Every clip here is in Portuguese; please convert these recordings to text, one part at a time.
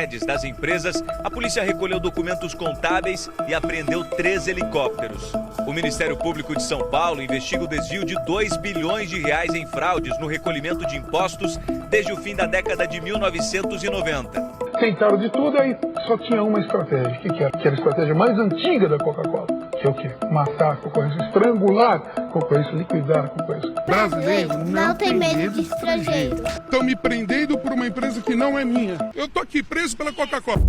sedes das empresas, a polícia recolheu documentos contábeis e apreendeu 3 helicópteros. O Ministério Público de São Paulo investiga o desvio de 2 bilhões de reais em fraudes no recolhimento de impostos desde o fim da década de 1990. Tentaram de tudo, aí só tinha uma estratégia. O que era? Que era a estratégia mais antiga da Coca-Cola. Que é o quê? Matar a concorrência, estrangular a concorrência, liquidar a concorrência. Brasileiro não tem medo de estrangeiro. Estão me prendendo por uma empresa que não é minha. Eu tô aqui preso pela Coca-Cola.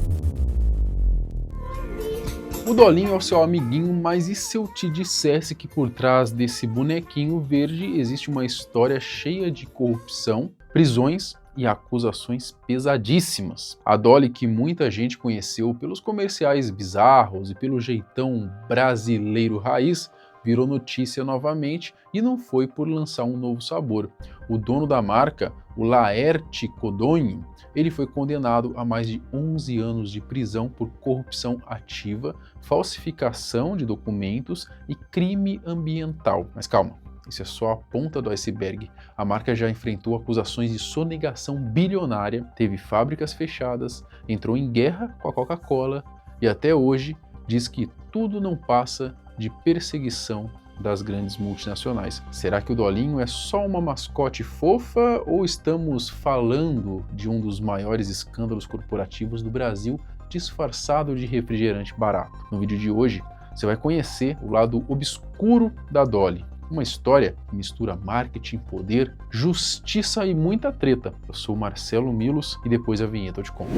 O Dolinho é o seu amiguinho, mas e se eu te dissesse que por trás desse bonequinho verde existe uma história cheia de corrupção, prisões e acusações pesadíssimas? A Dolly, que muita gente conheceu pelos comerciais bizarros e pelo jeitão brasileiro raiz, virou notícia novamente e não foi por lançar um novo sabor. O dono da marca, o Laerte Codogno, ele foi condenado a mais de 11 anos de prisão por corrupção ativa, falsificação de documentos e crime ambiental. Mas calma, isso é só a ponta do iceberg. A marca já enfrentou acusações de sonegação bilionária, teve fábricas fechadas, entrou em guerra com a Coca-Cola e até hoje diz que tudo não passa de perseguição das grandes multinacionais. Será que o Dolinho é só uma mascote fofa ou estamos falando de um dos maiores escândalos corporativos do Brasil disfarçado de refrigerante barato? No vídeo de hoje você vai conhecer o lado obscuro da Dolly. Uma história que mistura marketing, poder, justiça e muita treta. Eu sou o Marcelo Milos e depois a vinheta eu te conto.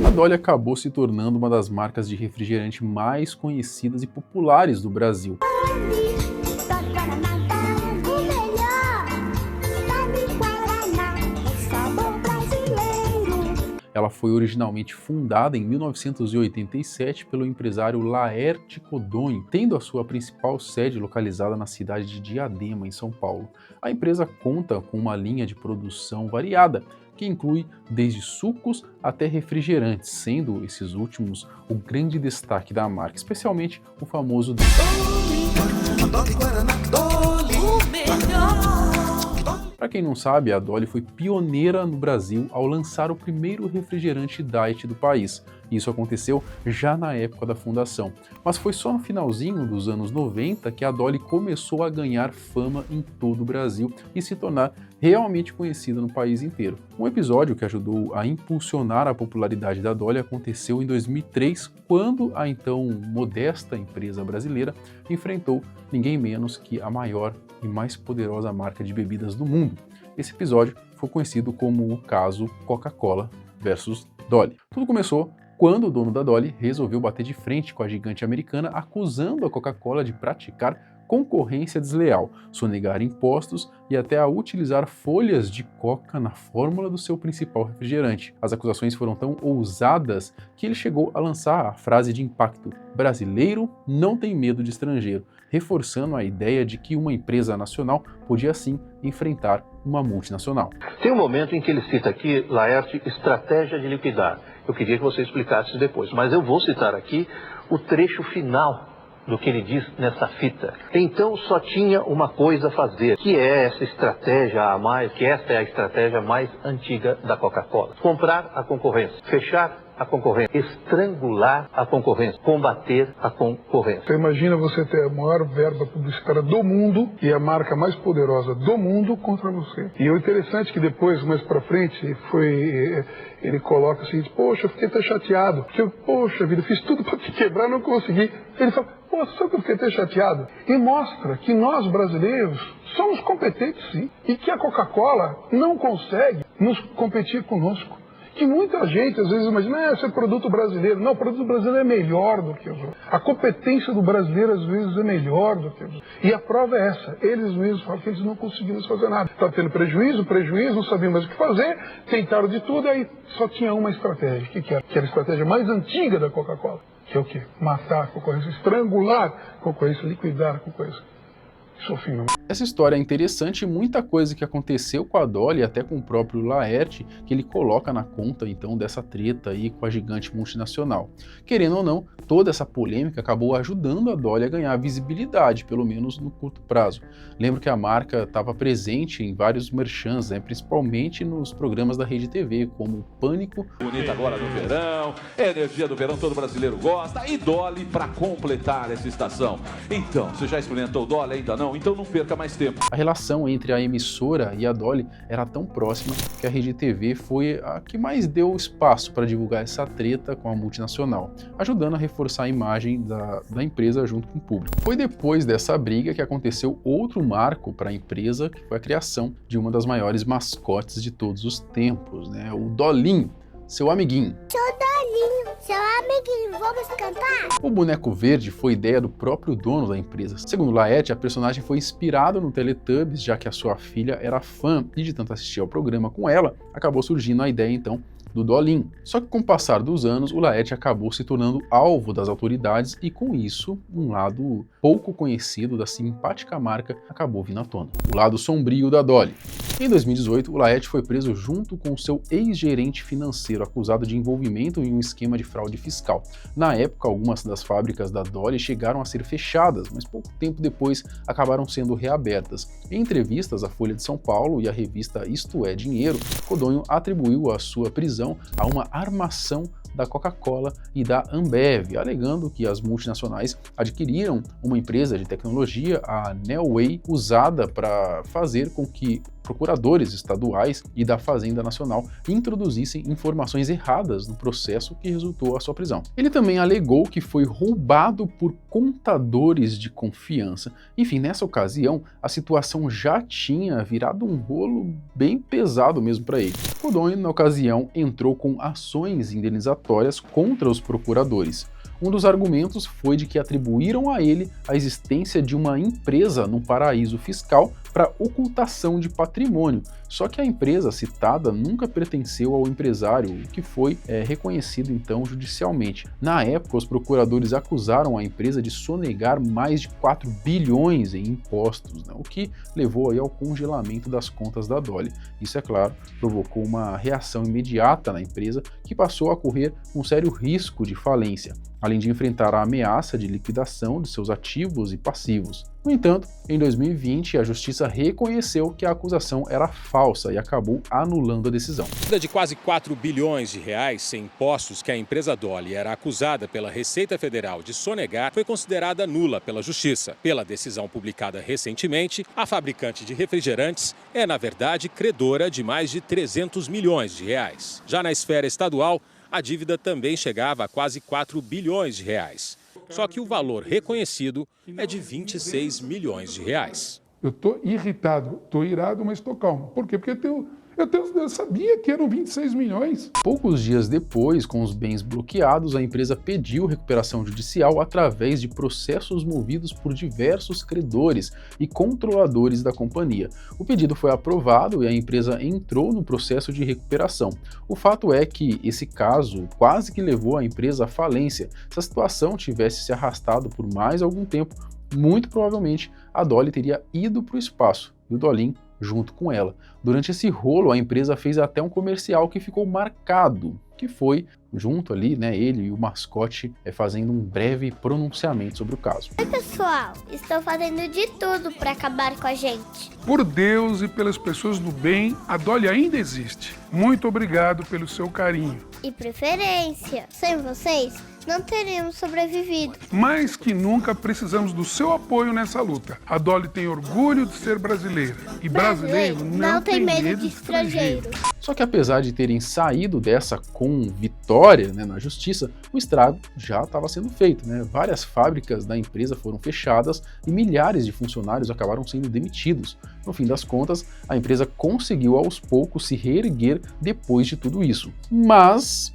A Dolly acabou se tornando uma das marcas de refrigerante mais conhecidas e populares do Brasil. Ela foi originalmente fundada em 1987 pelo empresário Laerte Codogno, tendo a sua principal sede localizada na cidade de Diadema, em São Paulo. A empresa conta com uma linha de produção variada, que inclui desde sucos até refrigerantes, sendo esses últimos o grande destaque da marca, especialmente o famoso Para quem não sabe, a Dolly foi pioneira no Brasil ao lançar o primeiro refrigerante diet do país. Isso aconteceu já na época da fundação. Mas foi só no finalzinho dos anos 90 que a Dolly começou a ganhar fama em todo o Brasil e se tornar realmente conhecida no país inteiro. Um episódio que ajudou a impulsionar a popularidade da Dolly aconteceu em 2003, quando a então modesta empresa brasileira enfrentou ninguém menos que a maior e mais poderosa marca de bebidas do mundo. Esse episódio foi conhecido como o caso Coca-Cola versus Dolly. Tudo começou quando o dono da Dolly resolveu bater de frente com a gigante americana, acusando a Coca-Cola de praticar concorrência desleal, sonegar impostos e até a utilizar folhas de coca na fórmula do seu principal refrigerante. As acusações foram tão ousadas que ele chegou a lançar a frase de impacto: "Brasileiro não tem medo de estrangeiro", reforçando a ideia de que uma empresa nacional podia sim enfrentar uma multinacional. Tem um momento em que ele cita aqui, Laerte, estratégia de liquidar. Eu queria que você explicasse isso depois, mas eu vou citar aqui o trecho final do que ele diz nessa fita. Então só tinha uma coisa a fazer, que é essa estratégia a mais, que esta é a estratégia mais antiga da Coca-Cola. Comprar a concorrência, fechar a concorrência, estrangular a concorrência, combater a concorrência. Então imagina você ter a maior verba publicitária do mundo e a marca mais poderosa do mundo contra você. E o interessante é que depois, mais pra frente, ele coloca assim, poxa, eu fiquei até chateado, porque poxa vida, fiz tudo para te quebrar, não consegui. Ele fala, pô, sabe que eu fiquei até chateado? E mostra que nós brasileiros somos competentes sim, e que a Coca-Cola não consegue nos competir conosco. Que muita gente às vezes imagina, esse é produto brasileiro. Não, o produto brasileiro é melhor do que os outros. A competência do brasileiro às vezes é melhor do que os outros. E a prova é essa, eles mesmos falam que eles não conseguiram fazer nada. Está tendo prejuízo, não sabiam mais o que fazer, tentaram de tudo, aí só tinha uma estratégia. O que era? Que era a estratégia mais antiga da Coca-Cola. Que é o quê? Matar a concorrência, estrangular a concorrência, liquidar a concorrência. Isso é o fim do mundo. Essa história é interessante e muita coisa que aconteceu com a Dolly, até com o próprio Laerte, que ele coloca na conta então dessa treta aí com a gigante multinacional. Querendo ou não, toda essa polêmica acabou ajudando a Dolly a ganhar visibilidade, pelo menos no curto prazo. Lembro que a marca estava presente em vários merchans, né, principalmente nos programas da Rede TV, como Pânico. Bonita agora no verão, energia do verão, todo brasileiro gosta, e Dolly para completar essa estação. Então, você já experimentou Dolly? Ainda não? Então não perca mais tempo. A relação entre a emissora e a Dolly era tão próxima que a Rede TV foi a que mais deu espaço para divulgar essa treta com a multinacional, ajudando a reforçar a imagem da empresa junto com o público. Foi depois dessa briga que aconteceu outro marco para a empresa, que foi a criação de uma das maiores mascotes de todos os tempos, né? O Dolinho, seu amiguinho. Seu amiguinho, vamos cantar? O boneco verde foi ideia do próprio dono da empresa. Segundo Laerte, a personagem foi inspirado no Teletubbies, já que a sua filha era fã e de tanto assistir ao programa com ela, acabou surgindo a ideia então do Dolinho. Só que com o passar dos anos, o Laerte acabou se tornando alvo das autoridades e com isso, um lado pouco conhecido da simpática marca acabou vindo à tona. O lado sombrio da Dolly. Em 2018, o Laerte foi preso junto com seu ex-gerente financeiro, acusado de envolvimento em um esquema de fraude fiscal. Na época, algumas das fábricas da Dolly chegaram a ser fechadas, mas pouco tempo depois acabaram sendo reabertas. Em entrevistas à Folha de São Paulo e à revista Isto é Dinheiro, Codonho atribuiu a sua prisão a uma armação da Coca-Cola e da Ambev, alegando que as multinacionais adquiriram uma empresa de tecnologia, a Neoway, usada para fazer com que procuradores estaduais e da Fazenda Nacional introduzissem informações erradas no processo que resultou a sua prisão. Ele também alegou que foi roubado por contadores de confiança. Enfim, nessa ocasião, a situação já tinha virado um rolo bem pesado mesmo para ele. Codonho, na ocasião, entrou com ações indenizatórias contra os procuradores. Um dos argumentos foi de que atribuíram a ele a existência de uma empresa num paraíso fiscal para ocultação de patrimônio, só que a empresa citada nunca pertenceu ao empresário, o que foi reconhecido então judicialmente. Na época, os procuradores acusaram a empresa de sonegar mais de 4 bilhões em impostos, né, o que levou aí ao congelamento das contas da Dolly. Isso, é claro, provocou uma reação imediata na empresa, que passou a correr um sério risco de falência, além de enfrentar a ameaça de liquidação de seus ativos e passivos. No entanto, em 2020, a justiça reconheceu que a acusação era falsa e acabou anulando a decisão. De quase 4 bilhões de reais sem impostos que a empresa Dolly era acusada pela Receita Federal de sonegar foi considerada nula pela Justiça. Pela decisão publicada recentemente, a fabricante de refrigerantes é, na verdade, credora de mais de 300 milhões de reais. Já na esfera estadual, a dívida também chegava a quase 4 bilhões de reais. Só que o valor reconhecido é de 26 milhões de reais. Eu estou irritado, estou irado, mas estou calmo. Por quê? Porque eu sabia que eram 26 milhões. Poucos dias depois, com os bens bloqueados, a empresa pediu recuperação judicial através de processos movidos por diversos credores e controladores da companhia. O pedido foi aprovado e a empresa entrou no processo de recuperação. O fato é que esse caso quase que levou a empresa à falência. Se a situação tivesse se arrastado por mais algum tempo, muito provavelmente a Dolly teria ido para o espaço e o Dolinho junto com ela. Durante esse rolo, a empresa fez até um comercial que ficou marcado, que foi junto ali, né, ele e o mascote fazendo um breve pronunciamento sobre o caso. Oi, pessoal, estou fazendo de tudo para acabar com a gente. Por Deus e pelas pessoas do bem, a Dolly ainda existe. Muito obrigado pelo seu carinho. E preferência. Sem vocês, não teríamos sobrevivido. Mais que nunca precisamos do seu apoio nessa luta. A Dolly tem orgulho de ser brasileira. E brasileiro não tem medo de estrangeiro. Só que apesar de terem saído dessa com vitória, né, na justiça, o estrago já estava sendo feito, né? Várias fábricas da empresa foram fechadas e milhares de funcionários acabaram sendo demitidos. No fim das contas, a empresa conseguiu aos poucos se reerguer depois de tudo isso. Mas,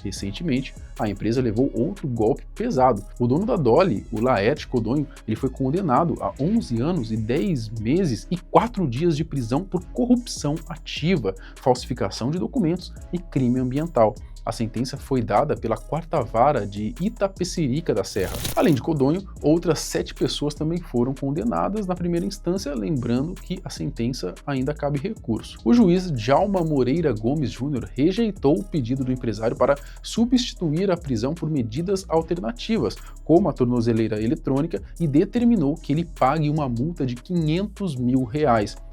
recentemente, a empresa levou outro golpe pesado. O dono da Dolly, o Laerte Codonho, ele foi condenado a 11 anos e 10 meses e 4 dias de prisão por corrupção ativa, falsificação de documentos e crime ambiental. A sentença foi dada pela 4ª Vara de Itapecerica da Serra. Além de Codonho, outras 7 pessoas também foram condenadas na primeira instância, lembrando que a sentença ainda cabe recurso. O juiz Djalma Moreira Gomes Júnior rejeitou o pedido do empresário para substituir a prisão por medidas alternativas, como a tornozeleira eletrônica, e determinou que ele pague uma multa de R$500 mil.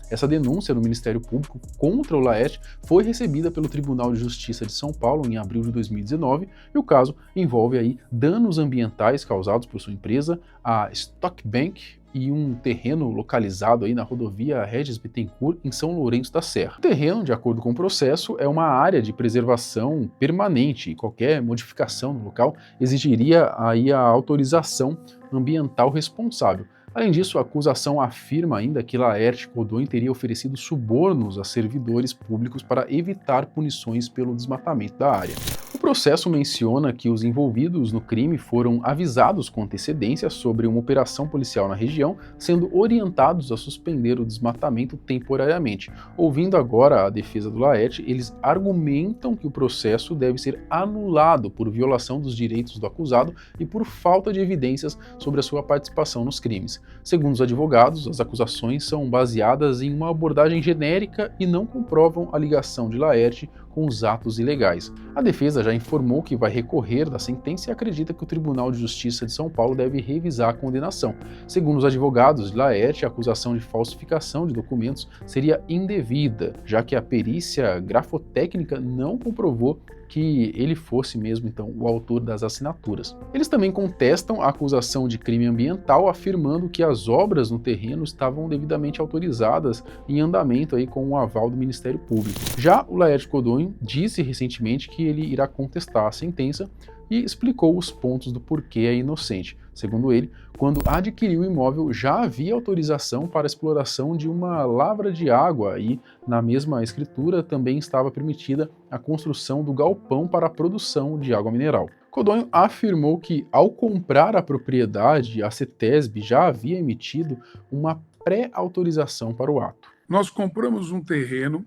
Essa denúncia do Ministério Público contra o Laerte foi recebida pelo Tribunal de Justiça de São Paulo em abril de 2019 e o caso envolve aí danos ambientais causados por sua empresa, a Stockbank, e um terreno localizado aí na rodovia Regis Bittencourt, em São Lourenço da Serra. O terreno, de acordo com o processo, é uma área de preservação permanente e qualquer modificação no local exigiria aí a autorização ambiental responsável. Além disso, a acusação afirma ainda que Laerte Codonho teria oferecido subornos a servidores públicos para evitar punições pelo desmatamento da área. O processo menciona que os envolvidos no crime foram avisados com antecedência sobre uma operação policial na região, sendo orientados a suspender o desmatamento temporariamente. Ouvindo agora a defesa do Laerte, eles argumentam que o processo deve ser anulado por violação dos direitos do acusado e por falta de evidências sobre a sua participação nos crimes. Segundo os advogados, as acusações são baseadas em uma abordagem genérica e não comprovam a ligação de Laerte com os atos ilegais. A defesa já informou que vai recorrer da sentença e acredita que o Tribunal de Justiça de São Paulo deve revisar a condenação. Segundo os advogados de Laerte, a acusação de falsificação de documentos seria indevida, já que a perícia grafotécnica não comprovou que ele fosse mesmo, então, o autor das assinaturas. Eles também contestam a acusação de crime ambiental, afirmando que as obras no terreno estavam devidamente autorizadas em andamento aí com o aval do Ministério Público. Já o Laerte Codonho disse recentemente que ele irá contestar a sentença e explicou os pontos do porquê é inocente. Segundo ele, quando adquiriu o imóvel já havia autorização para a exploração de uma lavra de água e, na mesma escritura, também estava permitida a construção do galpão para a produção de água mineral. Codonho afirmou que, ao comprar a propriedade, a CETESB já havia emitido uma pré-autorização para o ato. Nós compramos um terreno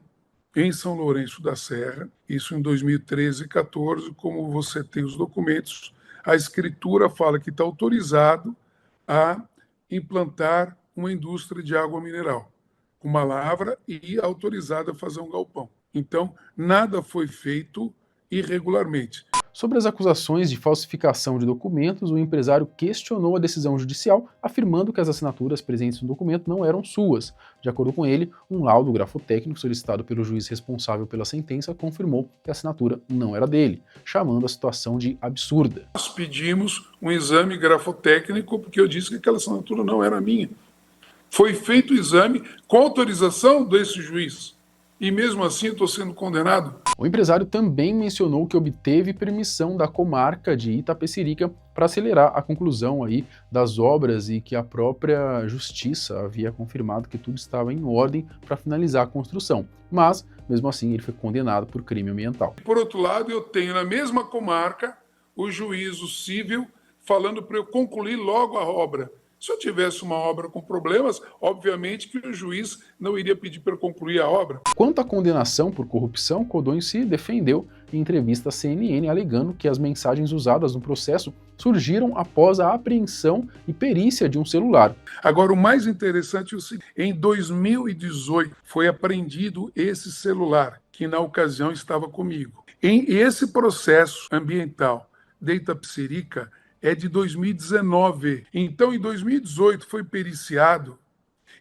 em São Lourenço da Serra, isso em 2013 e 2014, como você tem os documentos, a escritura fala que está autorizado a implantar uma indústria de água mineral, uma lavra, e autorizado a fazer um galpão. Então, nada foi feito irregularmente. Sobre as acusações de falsificação de documentos, o empresário questionou a decisão judicial, afirmando que as assinaturas presentes no documento não eram suas. De acordo com ele, um laudo grafotécnico solicitado pelo juiz responsável pela sentença confirmou que a assinatura não era dele, chamando a situação de absurda. Nós pedimos um exame grafotécnico porque eu disse que aquela assinatura não era minha. Foi feito o exame com autorização desse juiz. E mesmo assim eu estou sendo condenado. O empresário também mencionou que obteve permissão da comarca de Itapecerica para acelerar a conclusão aí das obras e que a própria justiça havia confirmado que tudo estava em ordem para finalizar a construção. Mas, mesmo assim, ele foi condenado por crime ambiental. Por outro lado, eu tenho na mesma comarca o juízo civil falando para eu concluir logo a obra. Se eu tivesse uma obra com problemas, obviamente que o juiz não iria pedir para eu concluir a obra. Quanto à condenação por corrupção, Codonho se defendeu em entrevista à CNN, alegando que as mensagens usadas no processo surgiram após a apreensão e perícia de um celular. Agora, o mais interessante é o seguinte: em 2018 foi apreendido esse celular, que na ocasião estava comigo. Esse processo ambiental de Itapecerica é de 2019. Então, em 2018 foi periciado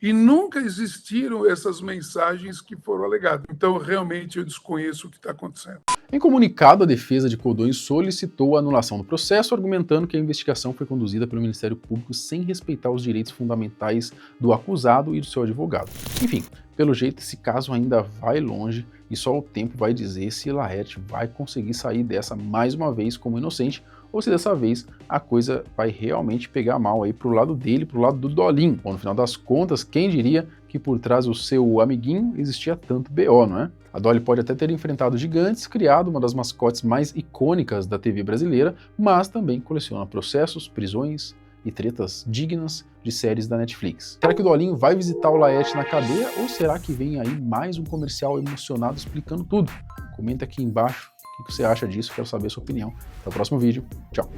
e nunca existiram essas mensagens que foram alegadas. Então, realmente, eu desconheço o que está acontecendo. Em comunicado, a defesa de Codonho solicitou a anulação do processo, argumentando que a investigação foi conduzida pelo Ministério Público sem respeitar os direitos fundamentais do acusado e do seu advogado. Enfim, pelo jeito, esse caso ainda vai longe e só o tempo vai dizer se Laerte vai conseguir sair dessa mais uma vez como inocente ou se dessa vez a coisa vai realmente pegar mal aí pro lado dele, pro lado do Dolinho. Bom, no final das contas, quem diria que por trás do seu amiguinho existia tanto BO, não é? A Dolly pode até ter enfrentado gigantes, criado uma das mascotes mais icônicas da TV brasileira, mas também coleciona processos, prisões e tretas dignas de séries da Netflix. Será que o Dolinho vai visitar o Laerte na cadeia ou será que vem aí mais um comercial emocionado explicando tudo? Comenta aqui embaixo O que você acha disso? Quero saber a sua opinião. Até o próximo vídeo. Tchau.